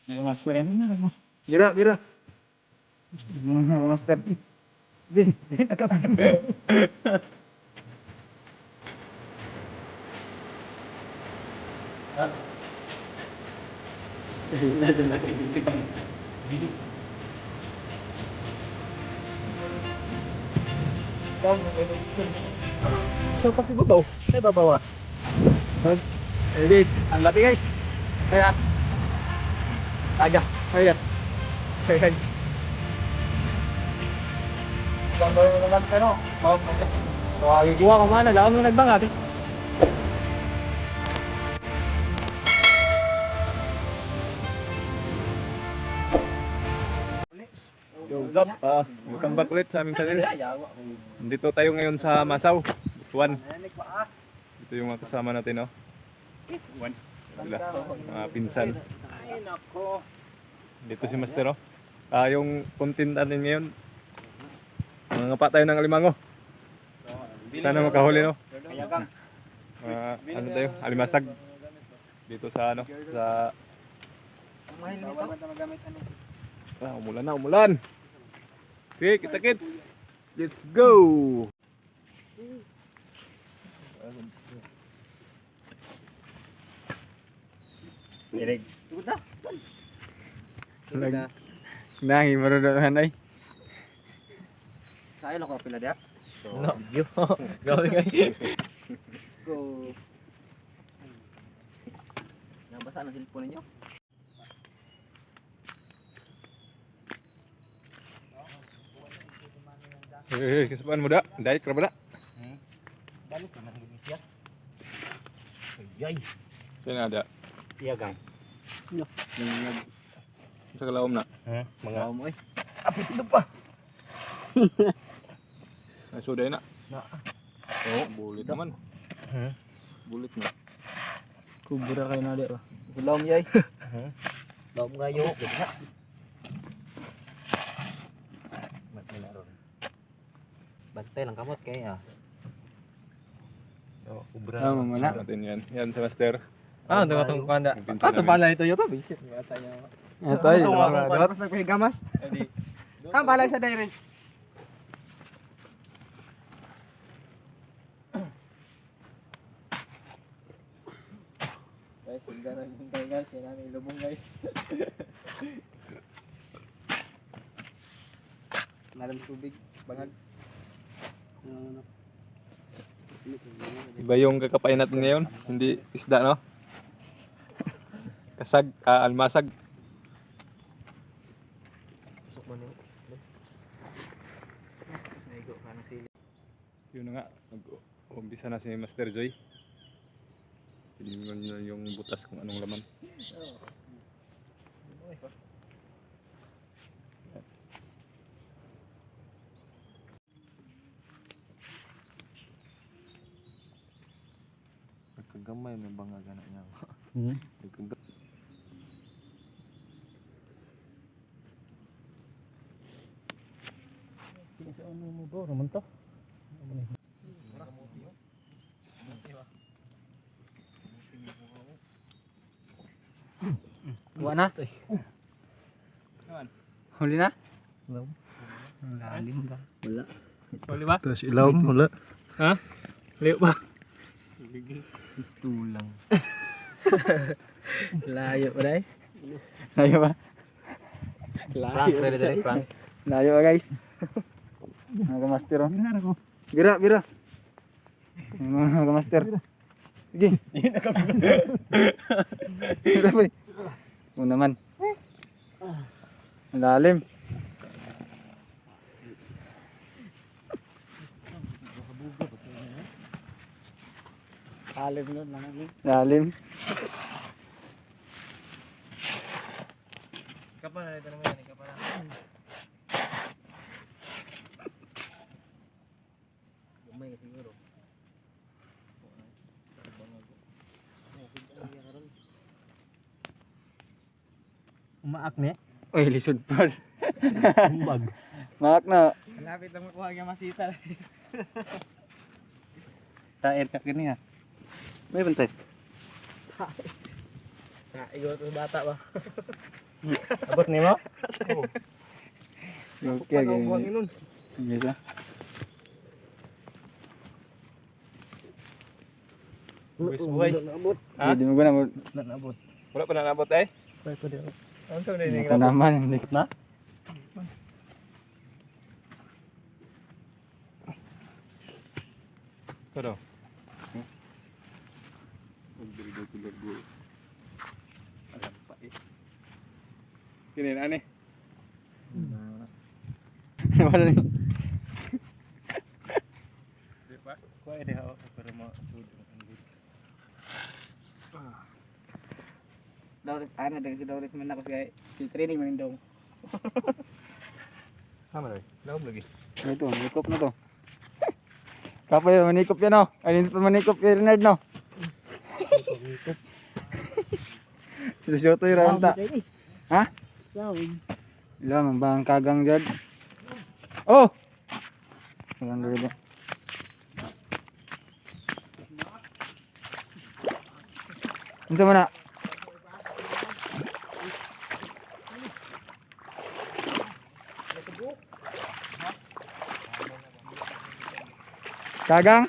Mas pwede na ako. Bira, bira. Master. Di, nakapag. So kasi babaw. Ay babaw. Eh guys, ang labi guys. Kaya. Aga. Kaya. Kaya. Babaw naman pero. Tawagin ko ako man, alam mo nagbangag. Yo, what's up? Welcome back ulit sa aming channel. Nandito tayo ngayon sa Masaw, Butuan. Ito yung mga kasama natin, no? Wala, mga pinsan. Dito si Master, oh. Yung content natin ngayon, mga tayo ng alimango. Sana makahuli, no? Ano tayo? Alimasag. Dito sa, ano? Sa... umulan na, umulan. Sige, kita kids. Let's go. Nahi marudahan ay. Saya lo ko pila dia. No, yo. Gawin ngay. Go. Nabasa na cellphone niyo. Kesempatan muda, daik kerana. Balik naman gini siya. Ayay. Sini ada. Iya gang. Sa kalawom na. Mga mo eh. Apit ito pa. Ay, suday na. Oh, bulit naman. Bulit na. Kubura kayo na dia. Belum yai. Belum ngayo. Bantay lang kamot kaya. Kubura. Mana? Natin yan. Yan si Master. Ito ka tong kanda. Yung pinsan namin. Balay ito yun. Bisit. Ito ay. Pas nagpahigamas. Balay sa dairy. Guys, sundaran yung tayo guys. Yan namin lubong guys. Nalam tubig. Bangag. Iba yung kakapain natin ngayon. Hindi isda, no? Kasag, almasag. Yun na nga, nag-umpisa na si Master Joy. Tingnan nyo yung butas kung anong laman. Nagkagamay may bangag anak niya. Sa ano mo bro, naman to. Buat na. Huli na? Lalim ba? Wala. Huli ba? Tapos ilaw mo wala. Ha? Liyo ba? Gusto lang. Layo pa dai. Layo ba? Prank pwede dai prank. Layo ba guys? Mga master oh. Bira, bira. Mga master. Sige. Bira ba? Mo naman. Ang lalim. Lalim nun, lalim. Kapan na ito naman yan? Kapan na? Gamay ka siguro. Umaak ne? Uy, lisod pa. Umbag. Maak na. Malapit lang makuha yung masita. Taer ka kini ha. May bantay. Igot ng bata ba? Abot ni mo? Okay, okay. Yes, ah. Buhay. Ha? Hindi mo na Nabot. wala pa nabot eh. Pwede ko din. Ano to din Ito naman, hindi Na? Pero. Kini ani. wala ni. Pwede ako pero masud. Doris, ano din si Doris man ako si training man daw. Tama rin. Lawom lagi. Ito, manikop na to. Kapay, manikop yan oh. Ay, hindi pa manikop yung Renard no. Sito siyoto yung ranta. Ha? Ilang, ang bahang kagang dyan. Oh! Walang dito. Ano mo na? Kagang?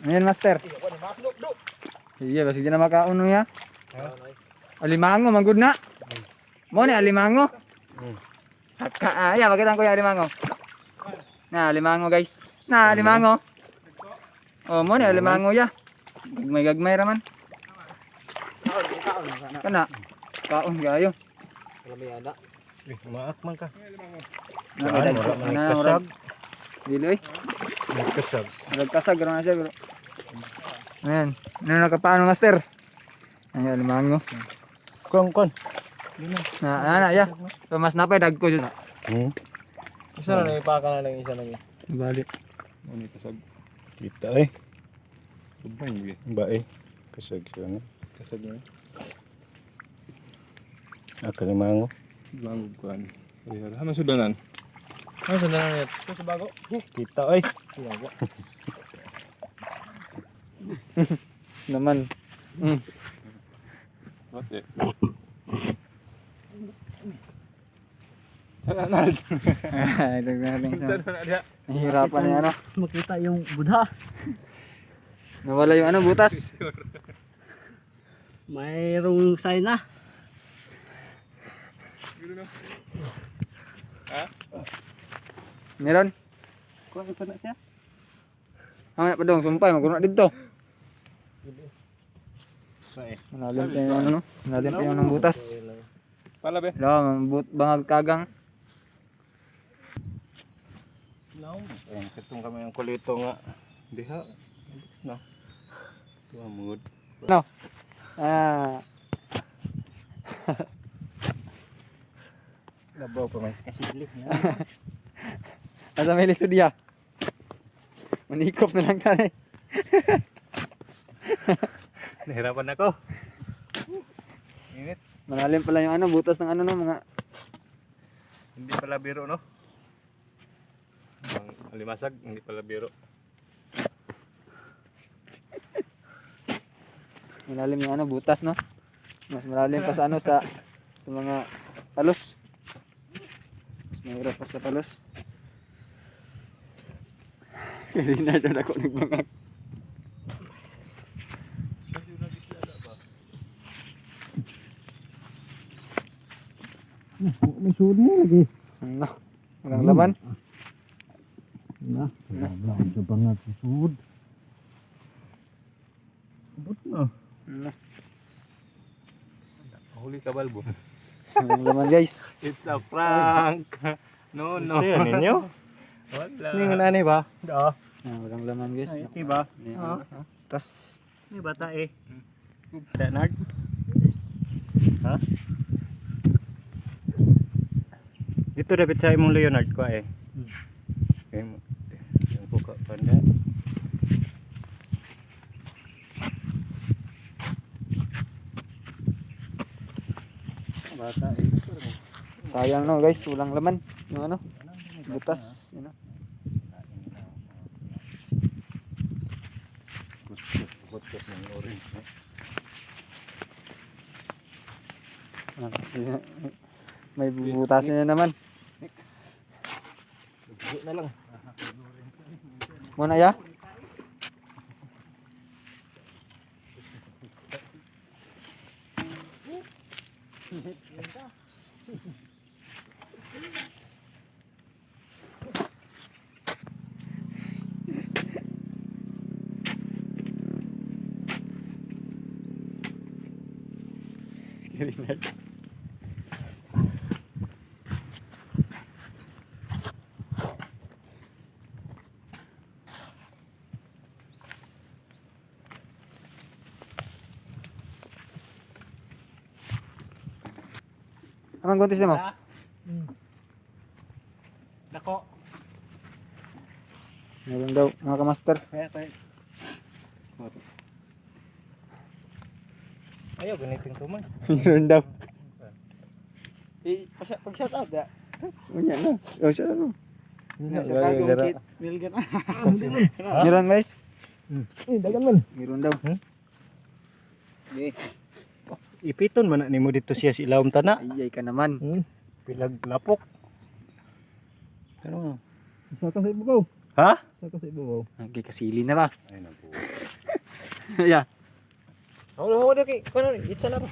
Ayan, master. Iya, basi na makauno ya. Alimango, manggod na. Mo ni alimango. Ya, pakita ko yung alimango. Na, alimango guys. Na, alimango. Oh, mo ni alimango ya. Gagmay raman. Kana. Kaon gayo. Maak man ka. Kasag. Dili. Kasag. Nagkasag garo na siya bro. Ayan. Ano nakapaano master? Ayan, alimango. Kon. Na, ya. So, mas napay dagko jud. Isa na ipaka na lang isa lagi. Balik. Ano kasag? Kita eh. Subay gi. Ba eh. Kasag siya na. Kasag mo. Akalimango. Langog ko an. Ay, hama sudanan. Ano sa nanan ito sa bago? Kita eh. Bago. Naman. What eh? Ito natin isa. Saan na dia? Nahihirapan niya ano. Makita yung Buddha. Nawala yung ano butas. Mayroong sign na. Ha? Meron. Kuha ito na siya. Amay pa dong sumpay magkuno dito. Ba eh. Malalim pa yung ano no. Malalim pa yung ng butas. Pala be. Wala, bangag kagang. No. Ayun, katong kami ang kulito nga. Diha. No. Tuwa mood. No. Ah, Labaw pa may kasigli. asa may lisudya. Manikop na lang tani. Nahirapan ako. Init. Malalim pala yung ano butas ng ano no mga Hindi pala biro no? Ang alimasag, hindi pala biro. malalim yung ano butas no. Mas malalim pa sa ano sa mga palos. Mas mahirap pa sa palos. Kanina doon ako nagbangag. May sud mo lagi. Ano? Walang laman. Na. Wala sa bangat sud. But na. Ano? Huli ka balbo. Walang laman guys. It's a prank. No, no. Ito yan ninyo? Wala. Ini nga nani ba? Oo. Walang laman guys. Ay, ito ba? Ano? Tas Ini bata eh. Bernard. Ha? Dito dapat sa imong Leonard ko eh. Okay mo. Yung buka panda. Bata eh. sayang no guys, walang laman. Yung ano? Butas, you know. Kutkot ng orange. May bubutasin na naman. Buo na lang. Muna ya. Amang guntis mo? Nako. Meron daw, mga kamaster. Kaya. Ayaw, ganiting tuman. Meron daw. Pag-shout out ya. Unya na. Oh, siya ano. Sa bagong kit. Milgan. Meron guys. Dagan man. Meron daw. Ipiton man na nimo dito siya si ilawom tana. Ayay ka naman. Pilag lapok. Ano? Saka sa ibabaw. Ha? Saka sa ibabaw. Okay, kasili na ba? Ay naku. Yeah. Ako daki. Kuno itsa na ba?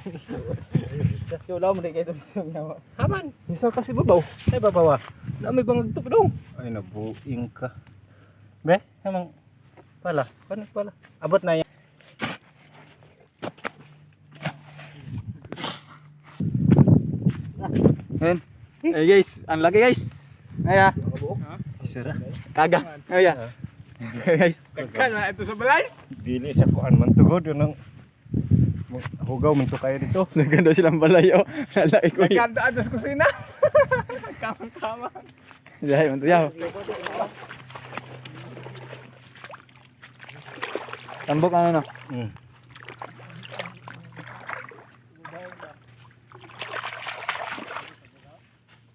Yo law mo dai kay Haman. Saka sa ibabaw. Ay babawa. Na may bangag tup dong. Ay nabuing ka. Be, hamang pala. Paano pala? Abot na yan. Ayan. Hey guys, ang laki guys. Aya. Isara. Kaga. Aya. Guys. Kana ito sa balay. Dili sa kuan man tugod yun ang hugaw man to kayo dito. Naganda silang balayo. Lalaki ko. Nagkanda atas kusina. Kama-kama. Dahil man to yaw. Tambok ano no?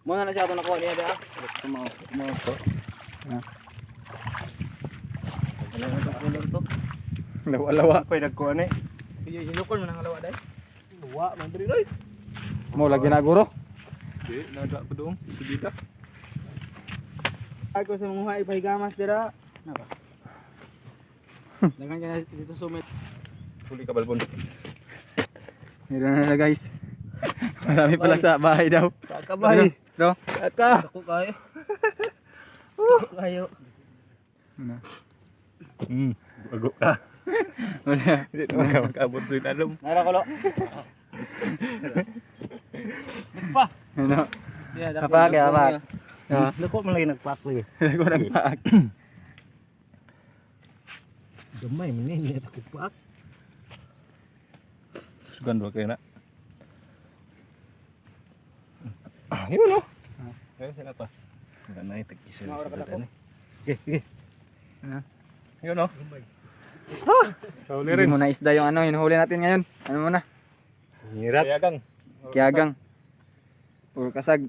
Muna na siya ito nakuha niya dia. Lawa-lawa. Pwede nagkuan eh. Hinukon mo nang alawa dai. Luwa man diri dai. Mo lagi na guro. Di, naga pa doon. Sige ka. Ako sa mga ipahigamas dira. Napa? Dagan ka dito sumit. Huli ka balbon. Meron na guys. Marami pala sa bahay daw. Saka bay. Do. Saka. Ako kayo. Ako kayo. Bago ka. Wala. Hindi naman ka makabot doon talong. Nara ko lo. Ano? Yeah, Kapag, kapag. Lako man lagi nagpakli. Ko nang paak. Gamay man ni ako pak. Sugan ba kayo na? Yun no? Kaya sila pa. Wala na itag isa. Maura ka dako. Okay. Yun no? Hindi mo na isda yung ano, hinuhuli natin ngayon. Ano muna? Hirap. Kayagang. Kiagang. Puro kasag.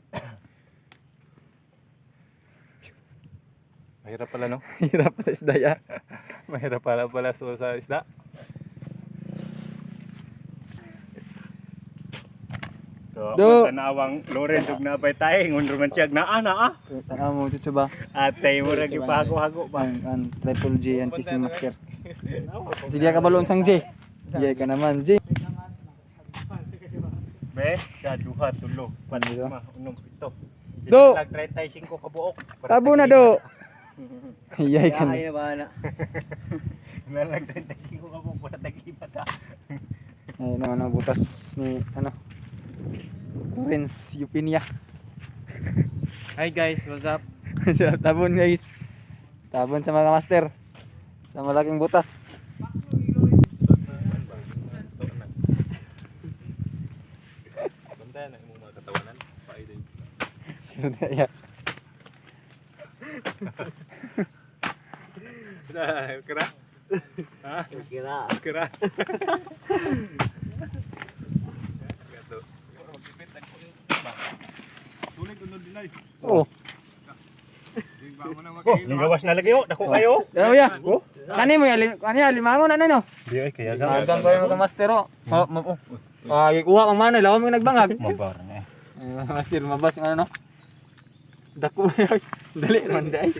Mahirap pala no? Hirap pa sa isda ya. Mahirap pala sa isda. Do. Tanawang Lorenz ug nabay tayo ngun man siya na ana Tanaw mo dito ba? Atay mo ra gyud pahago-hago pa. Ang Triple J and Fishing Master. Kasi dia ka balon sang J. Iya ka naman J. Be, sa duha tulo. Dito. Panlima, unom pito. Do. Lag 35 ka buok. Tabo na do. Iyay ka na. Ay na bana. Nalag 35 ka buok para taglipat ha. Ayun ang ano, butas ni ano. Lawrence Yupinia. Hi guys, what's up? Tabon guys. Tabon sa mga master. Sa malaking butas. Bantayan na yung mga katawanan. Paiday. Sure na ya. Kira? Ha? Kira. Kira. Gato. Magpipit ang tulig unod din ay. Oh. Oh, nigawas na lagi oh, dako kayo. Dalaw ya. Kani mo ya, kani ya limangon ano no? Di ay kaya Agang ko yung mga master oh. Oh, Gikuha pang manay, lawan mo nagbangag. Mabar na eh. Master, mabas yung ano no? Dako yun. Dali naman day.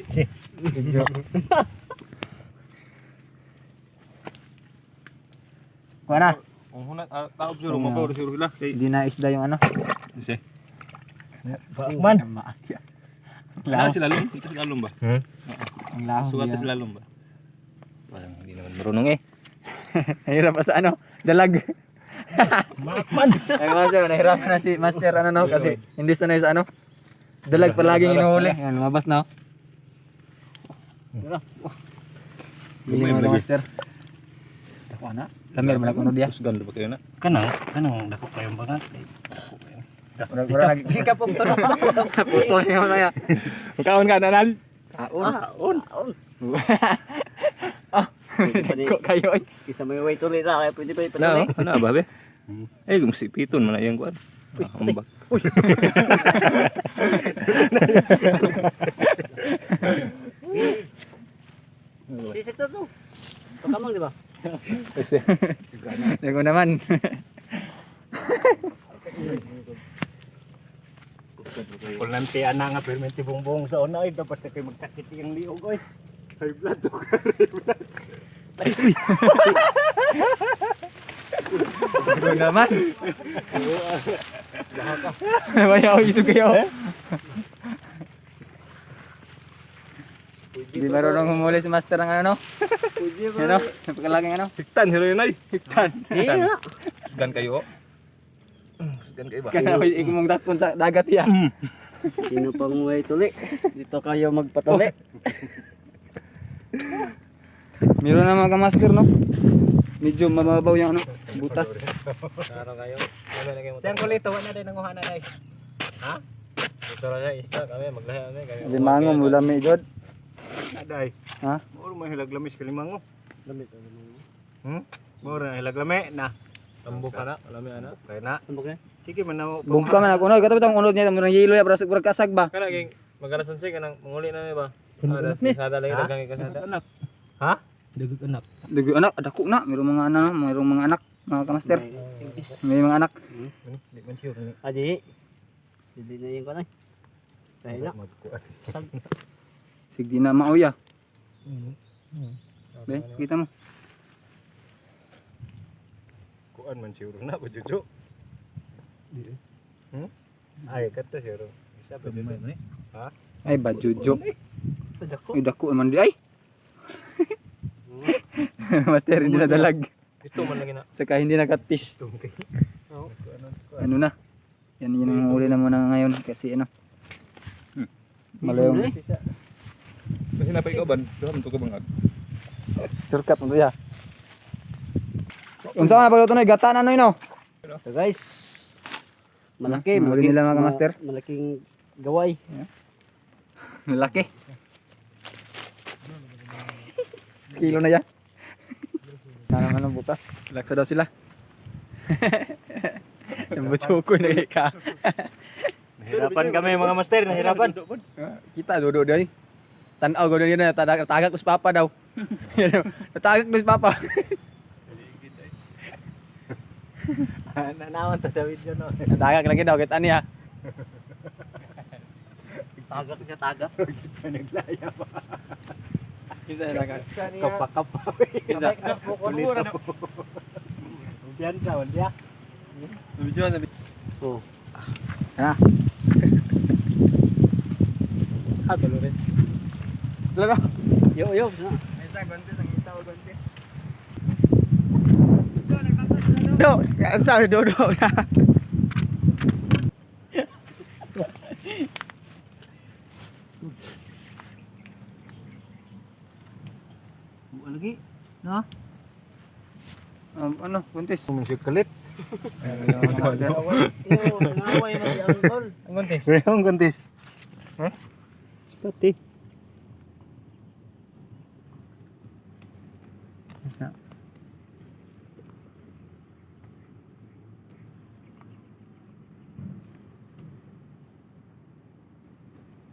Kuha na. Kung huna, taob siguro, mabaw siguro sila. Hindi na isda yung ano. Kasi, Man. Maakya. wala sila lum. Ito sila lum ba? Ang laho. Sugat diyan. sila lum ba? Parang hindi naman marunong eh. Nahirap pa sa ano, dalag. Man. Ay master, nahirapan na si master ano no kasi hindi sanay sa ano. Dalag palaging inuhuli. Yan, lumabas na. Bili mo na master. Dako na. Lamir man ako dia. Kusgan ba kayo na? Kanang dako kayong bangat. Dako kayo. Wala lagi. Hikapong to. Putol niya saya. Magkaon ka, nanal? Aon. Ko kayo ay. Isa may way tuloy na, kaya pwede pa Na, ipatuloy. ano ba be? Eh, kung si Piton man na yung kuwan. Ambak. Sisik na to. Pagkamang, di ba? Ako naman. Kung nanti ana nga permenti bongbong sa una ay dapat na kayo magsakit yung liog oy. High blood to ka. Ako naman. Bayaw isog kayo. Hindi marunong humuli si master ng ano no? Ano? Napakalaking ano? Hiktan, hero yun ay. Hiktan. Kusgan kayo. Kusgan kayo ba? Kana ay igmong dakon sa dagat ya. Sino pang way tuloy? Dito kayo magpatuloy. Meron na mga master no? Medyo mababaw yung ano, butas. Ano kayo? Ano na kayo mo? Siyang kulito wala din ang uhana nay. Ito na siya, ista kami, maglahi kami. Limango mula may jod. Aday. Ha? Moro may hilaglamis kalimango. Moro na hilaglame na. Tambok ka na, alam mo ana. Kaya na. Tambok na. Sige man na. Bungka man ako no, katapos ang unod niya murang yelo ya para siguro kasag ba. Kana ging maganasan siya kanang manguli na ba? Ada sada lagi dagang kasada. Anak. Ha? Dagag anak. Dugo anak, dako na, mayroong mga ano, mayroong mga anak, mga kamaster. May mga anak. Di man sure ni. Adi. Hindi na yung kanay. Dahil na. Sige na mauya. Be, kita mo. Kuan man sure na ba jojo. Ay kato sure. Isa pa din man. Ha? Ay bajujo. Dako. Ay dako man di ay. Master hindi na dalag. Ito man lagi na. Saka hindi na catfish. Tungkay. Ano na? Yan yun ang huli na muna ngayon kasi ano. Malayong Kasi napay ka ban, doon to ka bangag. surkat mo ya. Unsa man pagluto na gata na ano ino? So guys. Malaki. Huli nila mga master. Malaking gaway. Malaki. Kilo na yan. Nanang anong bukas. Laksa daw sila. Yung butsukoy na ka. Nahirapan kami mga master, nahirapan. Kita dodo day. Tanaw ko yun na tagak ko si Papa daw. Natagak ko si Papa. Nanawan to sa video no. Natagak lagi daw kita niya. Tagak niya tagak. Kita naglaya pa. Kita natagak. Kapakapa. Kita. Diyan sa wala. Video na. Oh. Ha. Hato Lorenz. Lalo. Yo. Isa gontes ang itaw gontes. Do, sabi dodo na. Lagi. No? Ano, gontes. Sumusik kalit. Master. Yo, nangaway mo si Angkol. Ang gontes. Rehong gantis. Pati.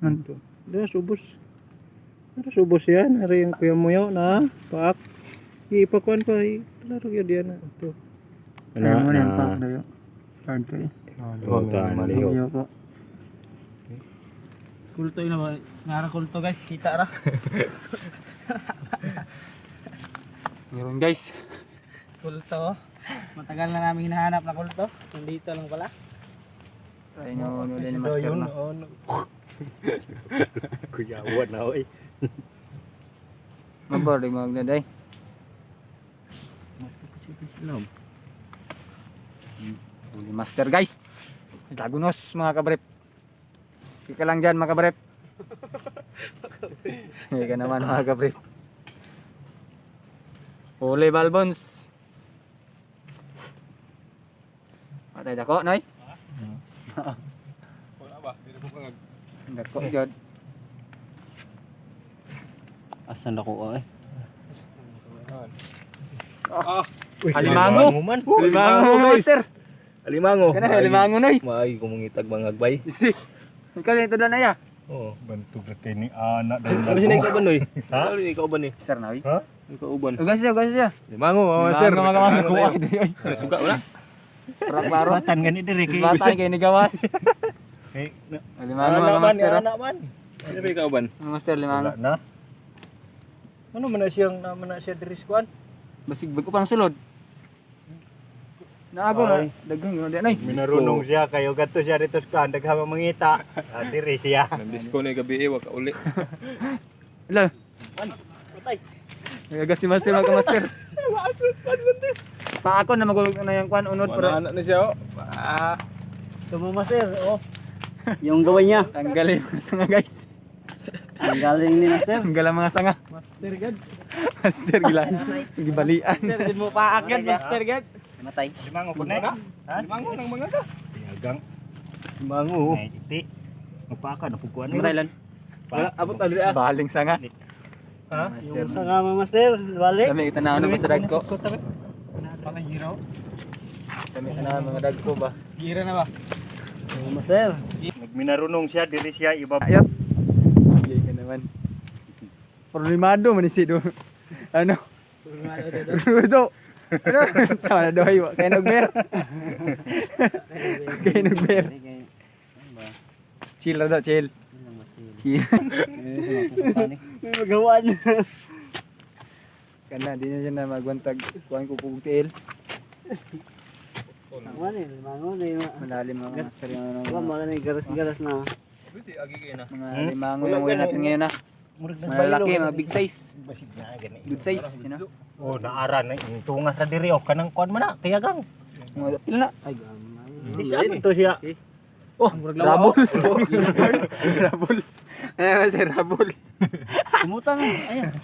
Nanto. Dara subos. Dara subos yan. Ari yung kuya mo yun na. Paak. Ipakuan ko. Laro yun diyan na. Ito. Kaya mo na yan pa. Dayo. Hard kayo. Oh, maliho. Iyo po. Kulto yun naman. Ngara kulto guys. Kita ra. Meron guys. Kulto. Matagal na namin hinahanap na kulto. Nandito lang pala. Try nyo nuli ni Master na. Kuya, what na oy. Mabordig mo agad ay. Huli Master guys. Lagunos mga kabrep. Ika lang dyan mga kabrep. Ika naman mga kabrep. Huli Balbons. Patay dako, Noy? Wala ba? Dili mo kang Dako, jod. Asan ako eh? Alimango. man. Alimango Master. Alimango. Kana alimango Noy. Maay kumungitag mga agbay. Isi. Ikaw ito na ya. Oh, bantog ra kay ni anak dahil. Ano sila ikaw ba noy? Ha? Ano ikaw ba ni? Sir Noy. Ha? Ikaw uban. Ugas siya. Limango, master. Mga kuha ito yoy. Suga wala. Parak baro. Batan gani dire kay. Batan kay ni gawas. Kay Alimango mga master. anak man. Ano ba ikaw uban? Mga master limango. Wala na. Ano man na siyang naman na siya diri sa kuan? Basig bago pang sulod. Naago na Ay. daghang gino di nay. Minarunong siya kayo gadto siya dito sa kuan daghang mangita. Diri siya. Nang-disco na gabi wa ka uli. Ila. Patay. Nagagat si master mga master. Pa ako na magulog na yung kwan unod pero Anak na siya oh. Ah, Tumama sir. Oh. Yung gawin niya. tanggalin mga sanga guys. Ang galing ni Master. Tanggal ang mga sanga. Master God. Master gila. Gibalian. Master God mo paakit Master God. Matay. Limango po na. Ha? limango nang mga ka. Tiyagang. Limango. Ay, iti. Magpaka na pugkuan ni. Matay lan. Wala abot ali ah. Baling sanga. Ha? Master. Yung sangama Master. Balik. Kami itanaw na sa dagko. Pala giraw. Kami itanaw mga dagko ba. Gira na ba? Master. Nagminarunong siya diri siya iba. Ayot. Gay ka naman. Problemado man si do. Ano? Rudo. Ano? Sama na doy. Kaya nagber. Kaya nagber. Chill na daw, chill. Chill. May magawan. Kana, di na siya na magwantag. Kuhaan ko kukutiil. Ano eh, limango na yun. Malalim mga master yung ano, Wala mga na garas-garas na. Pwede agi kay na. mga limango yung uwi natin ngayon na. Malalaki, mga big size. Basig na gani. Good size, you know. Oh, naara na yung tunga sa diri oh kanang kuan man na tiyagang. Mga pila na. Ay, gamay. Di siya to siya. Oh, rabol. Rabol. Ano si rabol? Kumutang. Ayan.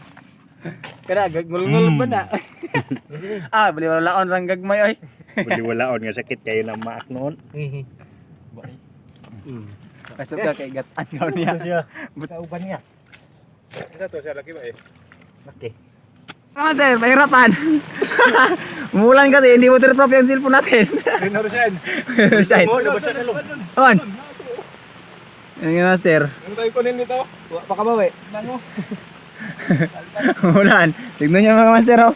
Kana, gagngul-ngul ba na? Bali wala laon rang gagmay oy. Buli wala on nga sakit kayo na maak noon. Kasok ka kay gatan daw niya. Ito siya. Kauban niya. Isa to siya laki ba eh. Okay. Sir, mahirapan. Umulan kasi, hindi waterproof yung cellphone natin. Rino Roshan. Side. On. Ano yung master? Ano tayo kunin nito? Wa pa ka ba, we? Umulan. Tignan niyo mga master, oh.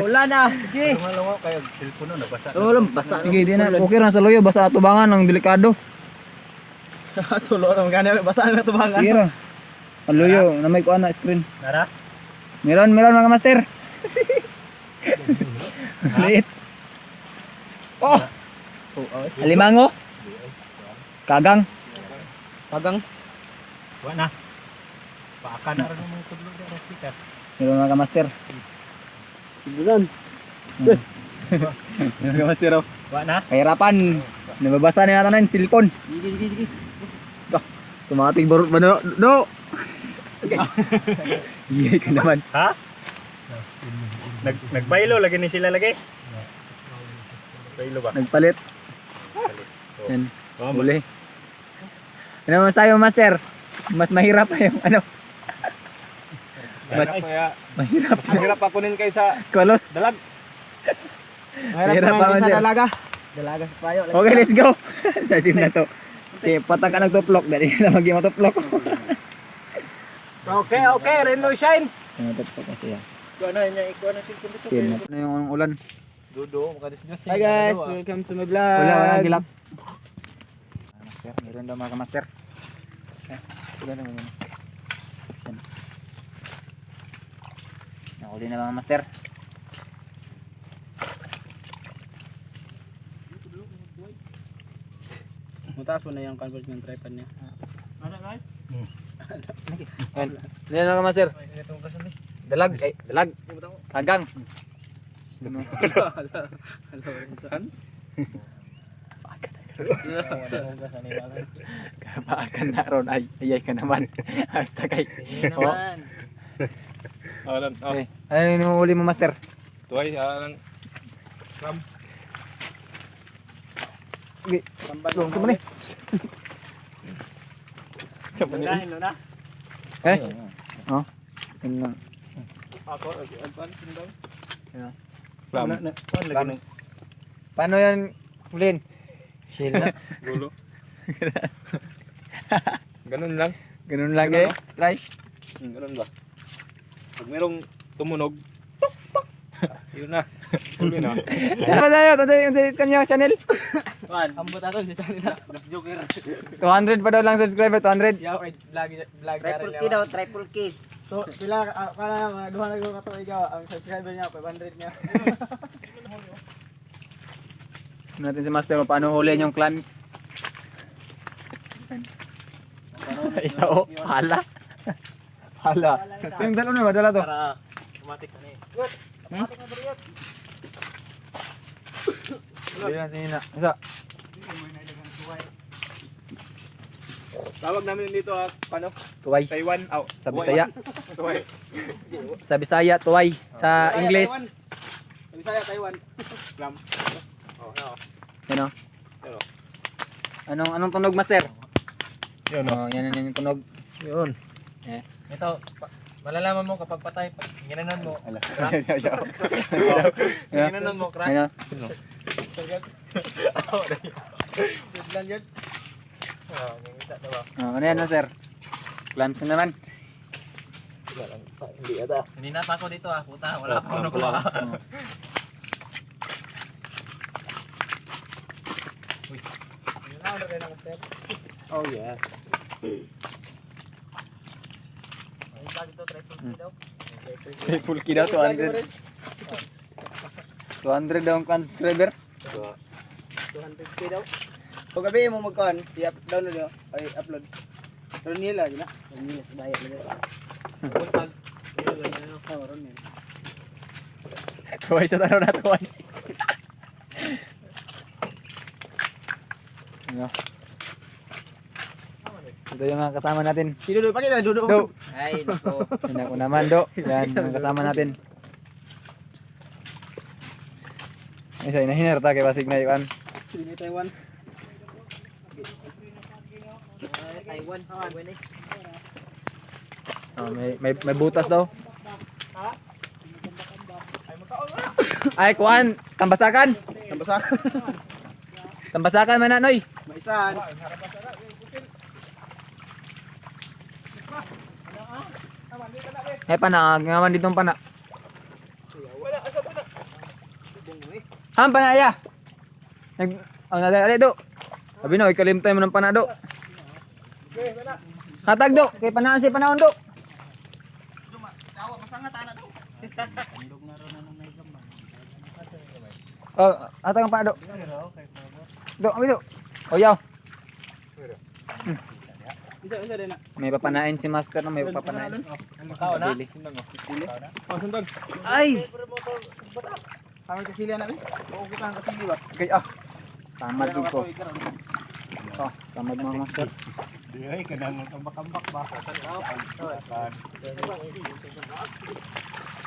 Ulan na. Sige. Lumalangaw kayo cellphone no nabasa. Ulam, basa. Sige, di na. Okay na sa loyo, basa atubangan ng delikado. Tulo na magana. Basa na tubangan. Sige ra. Ang loyo, na may kuha na screen. Nara. Meron mga master. Liit. Oh! Alimango. Kagang. Wa na. Paaka na rin mga tudlo sa speaker. Meron mga master. Bulan. Meron mga master, oh. Wa na. Kahirapan. Nababasa na natin ng silikon. Sige. Tumating barot ba no? No! Iya ka naman. Ha? Nagbaylo lagi ni sila lagi. Baylo ba? Nagpalit. Oh. Yan. Huli. Ano masayo, master? Mas mahirap pa yung ano? Mas Kaya mahirap. hirap pa kunin kaysa Kolos. dalag. Mahirap pa, master. Dalaga sa payo. Okay, let's go. Sa sim na to. Okay, patag ka nagtuplok. Dali na mag-yung matuplok. Okay. Rainbow shine. Matuplok kasi yan. Sin. Ano yung ulan? Dudo, makadisgas. Hi guys, welcome to my vlog. Wala gilak. Master, meron daw mga master. Ganun. Yan. Nakuli na mga master. Mataas mo na yung convert ng tripod niya. Yan mga master. Dalag, dalag. Hagang. Sans? Kapaakan na ron ay ayay ka naman. Hasta kay. Oh. Alam, Okay. Ano yung huli mo master? tuway, alang. Ram. Okay. Doon ka man eh. Sa Luna, luna. Eh? Oh. Yun lang. Ako, advance din daw. Ram. Ram. Rams. Paano yan huliin? Gulo. Ganun lang. Ganun lang eh. Try. Ganun ba? Pag merong tumunog, yun na. Huli na. Ano tayo? Ito yung kanyang channel. Ambot ato si Tanina. Joker. 200 pa daw lang subscriber. 200. Yaw ay vlog Triple K daw, triple K. So sila kala mga duha na ko kato ikaw ang subscriber niya 500 niya. Natin si master kung paano huli yung clams. Isa o. Hala. Hala. Yung dalo na ba? Dala to. Para automatic na eh. Automatic na bro. Hindi na sinina. Isa. Tawag namin dito paano? Tuway. Taiwan. Oh, Sa Bisaya. Tuway. Sa Bisaya, tuway. Sa English. Bisaya Taiwan. Ram. Oh, no. Ano? Ano? Anong tunog master? Yun, Oh, yan yung tunog. Yun. Ito, malalaman mo kapag patay, pag ginanon mo, ginanon mo, crack. Ano? Biglan yun. Ah, ngingita diba? Oh, ano yan sir? Clams na naman. Hindi na pa ako dito puta, wala pa ako nakuha. Oh, yes. Triple key daw, 200. 200 daw ang subscriber. 200k daw. Pag gabi mo magkuhan, i-download nyo, ay upload. Ron nila, yun na. Ron nila, sa daya nila. Puntag. Ron nila. Tuway sa tanaw na tuway. Ano? Ito yung mga kasama natin. Si Dudo, pakita Dudo. Do. Ay, nako. Yan ako naman, Do. Yan, ang kasama natin. Isa, inahinarta kay Basig na iwan. Sini Taiwan. Taiwan. Taiwan eh. Oh, may butas daw. Ay, kuan, tambasakan. Tambasakan. Tambasakan man na, Noy. Maisan. Eh, pana, ngawan ditong pana. Han, panaya. Ang nadali, Do. Sabi na, ikalimtay mo ng pana, Do. Hatag, Do. Kay panaan si panahon, Do. Oh, hatag ang pana, Do. Do, kami, Do. Oh, yaw. Isa din na. May papanain si Master na may papanain. Makao na. Sili. Oh, sundog. Ay! Kami kasili namin. Oo, kita ang kasili ba? Okay, samad dito. Oh, samad mga Master. Di ay, kanang kambak-kambak ba?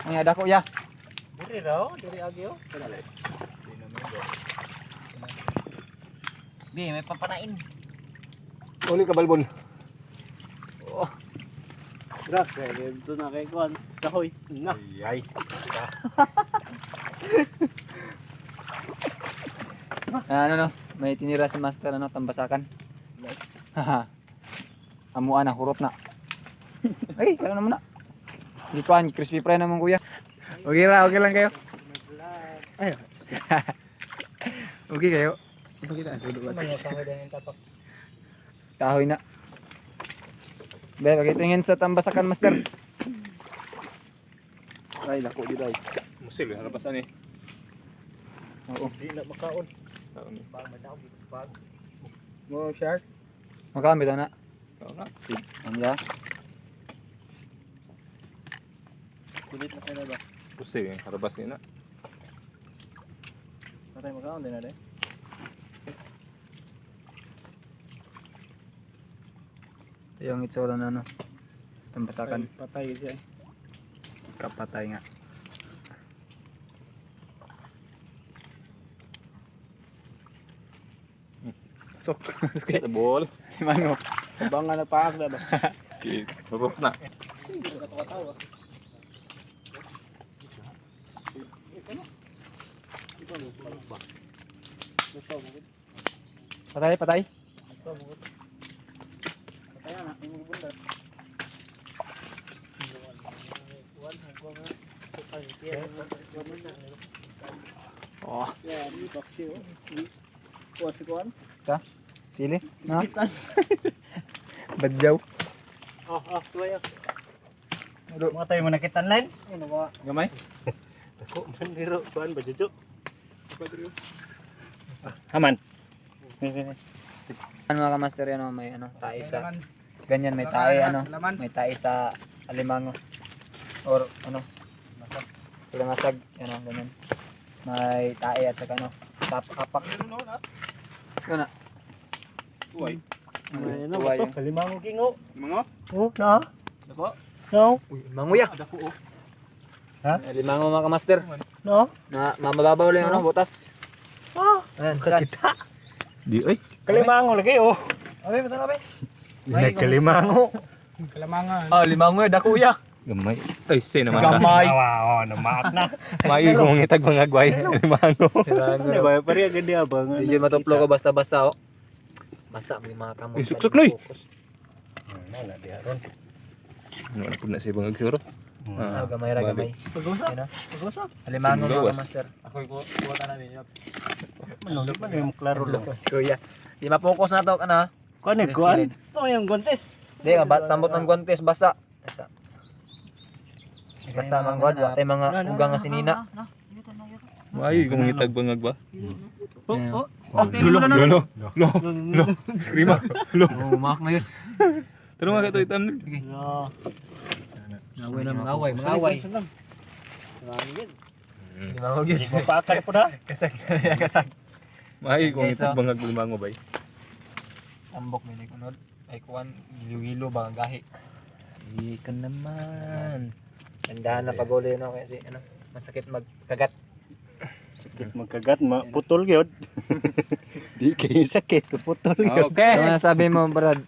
Ay, ada ko, ya. Diri raw, diri agyo. Bi, may papanain. Uli ka balbon. Grabe, ito na kay Kuan. Kahoy. Na. Ay. Ano no, may tinira si Master ano, tambasakan. Haha. Amuan na, hurot na. Ay, kaya naman na. Di pa, crispy fry naman kuya. Okay lang kayo. Ay. Okay kayo. Kahoy na. Be, pakitingin sa tambasakan, master. Ay, lako di day. Musil, harapasan eh. Oo. Di na makaon. Mo shark. Makamit na. Oo na. Anya. Pilit na sila ba? Musil, harabas niya na. Patay magkaon din na rin. Ito yung itsura na ano. Tambasakan. Patay siya. Kapatay nga. Sok. Sa ball. Mango. Abang nga nagpaak na ba? Babok na. Patay, patay. Kaya na, yung bunda. Oh, Yeah, ini paksi oh. Kuat si kuan. sili. Na. Badjaw. Tuwa ya. Mga tayo mo nakitan line. Ano ba? Gamay. Ako man diro kuan ba juju. Haman. Ano mga master yan, may ano, tae sa ganyan, may tae ano, may tae sa alimango or ano, pulamasag, ano, ganyan. May tae at saka ano, tapak. Ano na? Uy. Ano Tuway. ba to? Kalimango kingo. Mga? Oh, na. Dako. No. Manguya. Dako. Alimango mga master. No. Na mamababaw lang ano, butas. Ayan, saan? Di oy. Kalimango lagi oh. Abe, betul abe. May kalimango. Kalamangan. Ah, limango ya, dako ya. Gamay. Ay, say naman. Gamay. Wow, namaat na. May kung itag mga gway. Limango. Ano ba? Pare agad dia abang. Hindi matuplo ko basta-basta oh. Basa may mga kamot. Suksok, Loy. Na dia ron. Ano na pud na siya bangag siguro. Ah, gamay ra gamay. Pagosa. Yan, ah. Pagosa. Alimango mga Gawas. master. Ako kuha namin. Manulog man yung klaro lang. Si Kuya. Di ma-focus na to ano. Kuan ni kuan. Ito yung gontes. Di sambot ng guantes basa. Basa man god wa tay mga ugang nga sinina. May kung itag bangag ba. Oh. Lolo. Skrima. Oh, mak na yus. Pero mga kato itam. Ngaway na mangaway, mangaway. Di ba gyud. Di mo paakal po na. Kasag ya kasag. May kung Yes, itag oh. bangag limango bay. Ambok ni kunod. Ay kuan gilo-gilo ba ang gahi. Ikan naman. Tandaan na paguli no kasi ano, masakit magkagat. Sakit magkagat, putol gyud. Di kayo sakit, putol gyud. Okay. Ano sabi mo, Brad?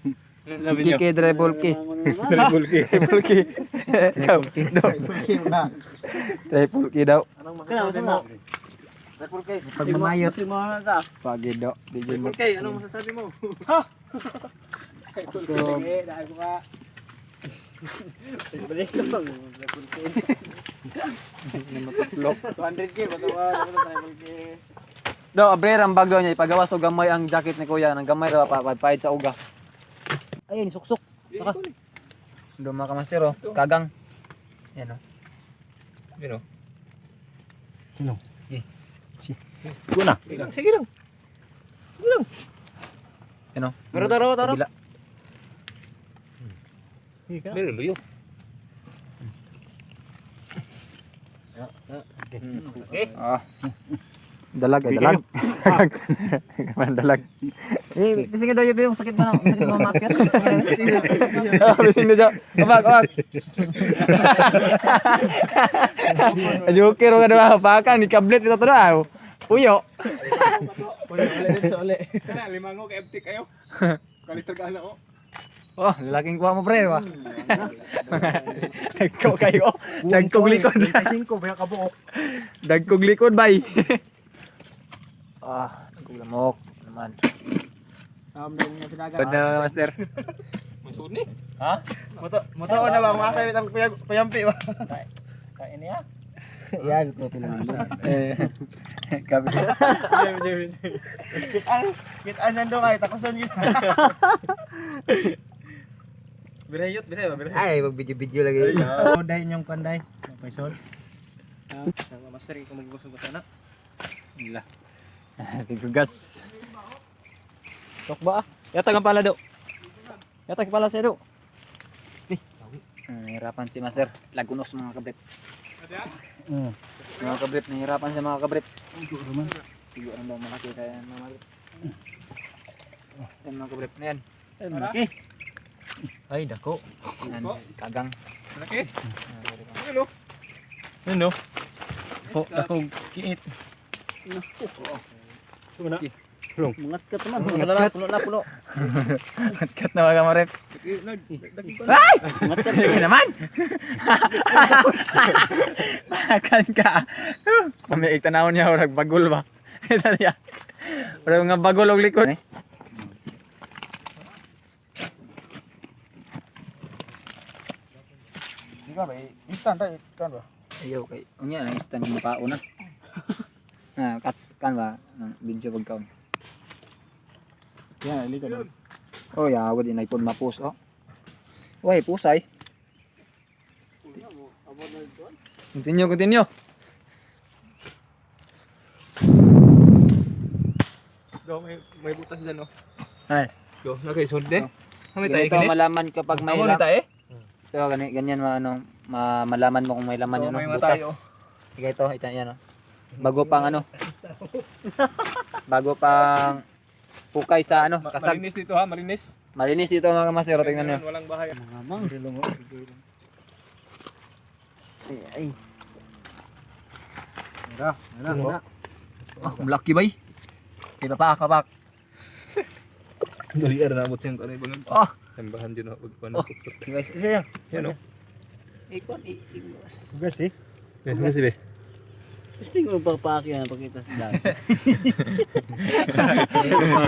Sabi niyo. Kiki Dribulki. Bulki. Dribulki. Ikaw. Dribulki daw. Anong masasabi mo? Repulke. Pagmamayot. Si mga ka. Pagi daw. Di yun mo. Repulke, anong masasabi mo? Ha? Repulke, dahil ko ka. Balik lang. Repulke. 200k, batawa. Repulke. Do, abre ang bag daw niya. Ipagawa so gamay ang jacket ni Kuya. Nang gamay daw pahid sa uga. Ayun, suksok. Saka. Do mga kamaster oh. Kagang. Yan oh. Yun o. Kuna. Sige lang. Yan oh. Taro. Kabila. Meron luyo. Ah. Dalag. Kaman dalag. Kasi nga daw yung sakit mo na. Sakit mo makit. Bising na siya. Kabag. Joker ka na pakan ni kablet ito na. Uyo. Limango ka empty kayo. Kalitar ka na o. Oh, lalaking kuha mo pre, ba? Dagko kayo. Dagkog likod. 5 ba ka buok? Dagkog likod, bay. Ah, lamok naman. Daw niya sinaga. Good na, master. Masud ni. Ha? Moto na ba? Makasabit ang payampi ba? Kain niya. Yan, ko tinalo. Kabi. Kitaan nando kay takusan yun. Birayot, birayot, birayot. Ay, mag-video-video lagi. Day inyong kanday. May sol. Sama master ko magusog sa sana. Ila. Tigugas. Tok ba? Yata ang pala do. Yata ang pala sa do. Nahirapan si Master. Lagunos mga kabrit. Mga kabrit, nahirapan siya mga kabrit. Tigo ang daw malaki kaya mga kabrit. Yan mga kabrit na yan. Malaki. Ay, dako. Yan, kagang. Malaki. Ano? Ano? Oh, dako kiit. Mungat ka teman. Puno na puno. Cut na mga kamarep. Ay! Hindi naman! Makan ka. Pamiik tanawon niya, orag bagol ba? Ito niya. Orag nga bagol og likod. Ikaw ba? Instant tayo, kan ba? Ayaw kay. Unya na instant yung makauna. Cuts kan ba? Video pagkaon. Yan, ali ka na. Oh, yawa din iPhone mapus oh. Why pusay? Continue. Go, may butas dyan, oh. Ay. Go, nagkaisunde. Kami tayo Ganito kini. malaman kapag may Amo na tayo. Ito, ganyan malaman mo kung may laman yun, Oo, no? may matayo. Butas. Sige ito, yan, no? Bago pang bago pang pukay sa kasag. Malinis dito ha, malinis. Malinis dito mga masero, tingnan nyo. Walang bahay. Mamang. Ay. Mira. Oh, lucky bay. Di pa kapak. Dali na abot siyang tanay bangon. Oh, Sambahan din ako pag Oh. guys, isa yan. Yan, oh. Ikon, iwas. Gasi. Yan, kasi be. Gusto ko magpapaki na pakita sa dami.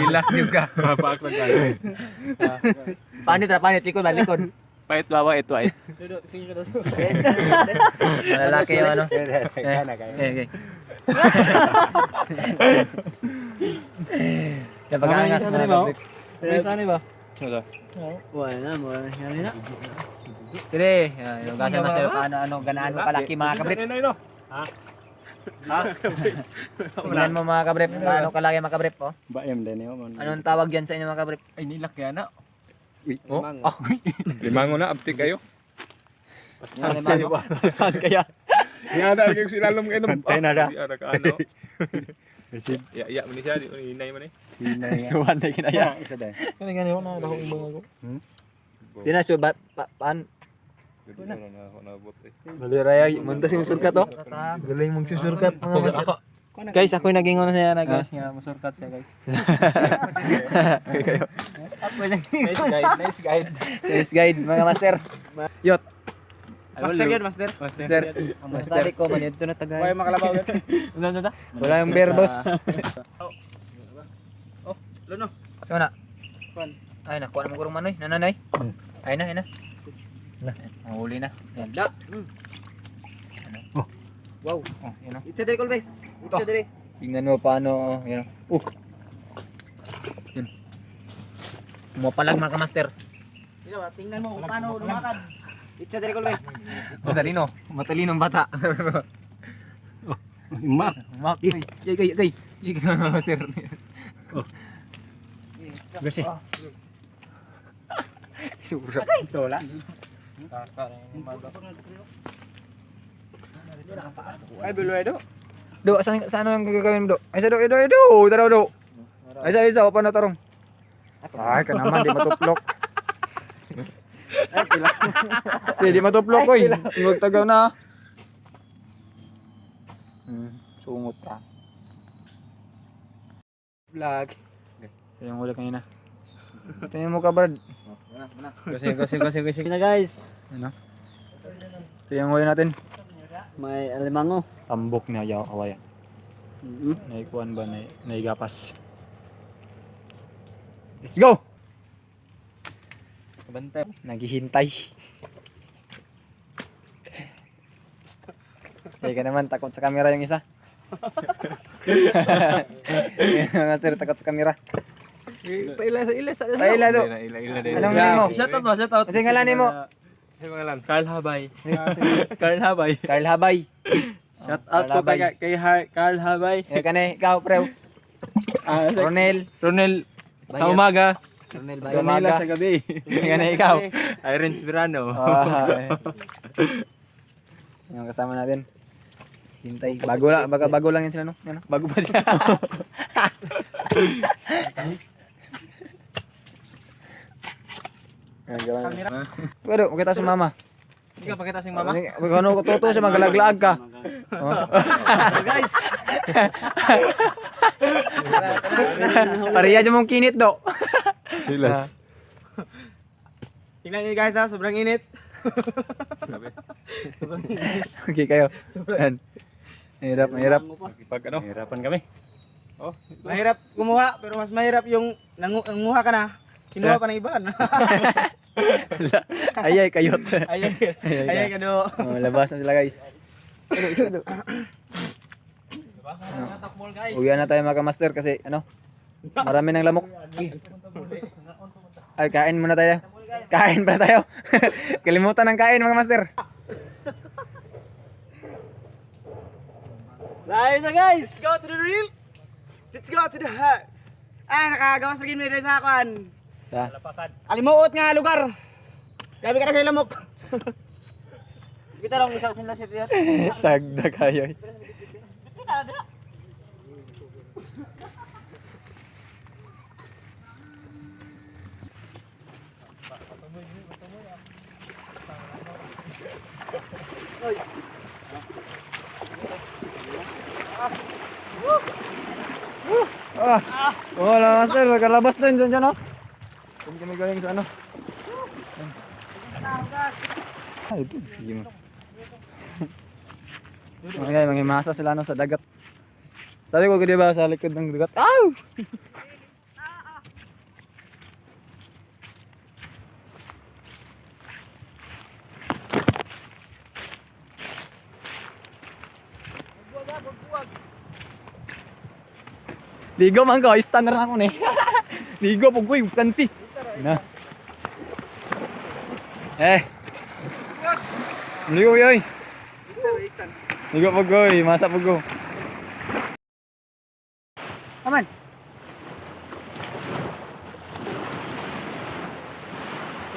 Hilak juga. Mapaak lang kayo. Panit, likod ba, likod. Pahit bawa ito ay. Dodo, tingin ka dodo. Malalaki yung Okay. Yan pag-aangas mga kabrit. Pero saan ba? Ano? Wala na. Yan na. Dire, yung gasa master ano ganaan mo kalaki mga kabrit. No. Tingnan mo mga kabrit, ano kalaki mga kabrit po? Bayam din yun. Anong tawag yan sa inyo mga kabrit? Ay, nilak yan na. Oh, Limango na, aptik kayo. Limango? Saan kaya? Yan na, kayo silalom kayo. Pantay na da. Iya, ano. Iya, mani siya. Hinay man eh. Suwan na kinaya. Isa din. Kani ko na, lahong ibang ako. Di na sure, paan? Dito na ako nabot eh. Baliraya, muntas yung surkat oh. Galing mong susurkat mga master. Guys, ako'y naging ano siya na guys. Nga, masurkat siya guys. Nice guide. Nice guide mga master. Yot. Master yan, master. Master. Ang master ko man ito na tagay. Wala makalabaw yan. Wala yung verbos. Oh, luno. So na. Kuan. Ay nakuha naman ko rin manoy. Nananay. Ay na. Ang huli na. Yan. Da. Wow. Oh, yun oh. Itsa diri kolbe. Itsa diri. Tingnan mo paano. Yan oh. Yun. Umapalag mga master. Tingnan mo kung paano lumakad. Itsa diri kolbe. Matalino. Matalinong bata. Mak. Mak. Gay. Master. Gasi. Surap. Ito lang. Ay, biluay do. Do, saan ang gagawin mo do? Ay, sa do. Taraw do. Ay, isa, pa na tarong. Ay, ka naman, di matuplok. Sige, di matuplok ko eh. Magtagaw na. Sungot ka. Vlog. Yung huli kanina. Tingnan mo ka, Brad. Gasi na guys. Ano? Ito yung huli natin. May alimango. Tambok na yaw awaya. Naikuan ba naigapas. Let's go. Bantay. Naghihintay. Hindi ka naman, takot sa camera yung isa. Master, takot sa camera. Paila Paila do. Ila din. Anong name mo? Shout out mo, shout out. Kasi ngalan mo. Ano pangalan? Carl Habay. Carl Habay. Carl Habay. Shout out ko kay Carl Habay. Eh, kani, ikaw, prew. Ronel. Ronel sa umaga. Ronel Sa Bayan. umaga. Sa gabi. Kani, ikaw. Irene Spirano. Yung kasama natin. Hintay. Bago lang yan sila, no? Yan, no? Bago pa sila. Pero, makita si mama. Hindi ka pakita sing mama. Ano ko totoo siya, magalaglaag ka. Oh. Guys, Pariya dyan mong kinit, do. Silas. tingnan niyo guys ha, sobrang init. Okay kayo. Yan. Mahirap. Pag ano? Hirapan kami. Mahirap kumuha, pero mas mahirap yung nanguha ka na. Kinuha pa ng iba. Ayay, kayot. Ayay ka do. Oh, labas na sila, guys. Uwian na tayo mga master kasi ano, marami ng lamok. Ay, kain muna tayo. Kain pala tayo. Kalimutan ng kain mga master. Dahil na guys, let's go to the real. Let's go to the heart. Nakagawas lagi mo rin sa akin. Alimuot nga lugar. Grabe ka na sa lamok. Kita lang isa sila si Pierre. Sagda kayo. Wala master, kalabas din dyan, no? Kami galing sa ano? Ay, ito, sige mo. Okay, manghimasa sila no, sa dagat. Sabi ko, di ba, sa likod ng dagat. Aw! Ligo man ko, standard na ako ni. Ligo po ko, kansi. Na. Ligo yoy. Ligo po ko, masa po ko. Aman.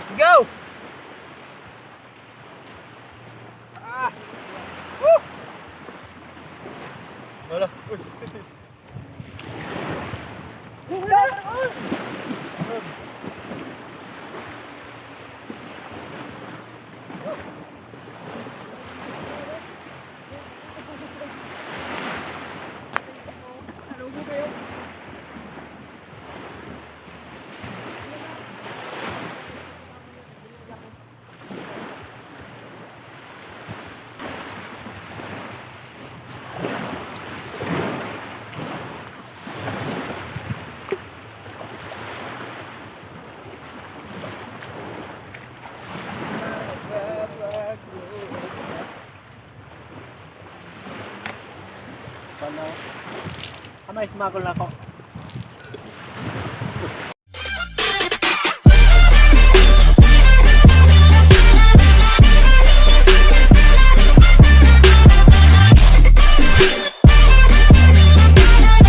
Let's go. Wala. Kamay, sumakol na ako.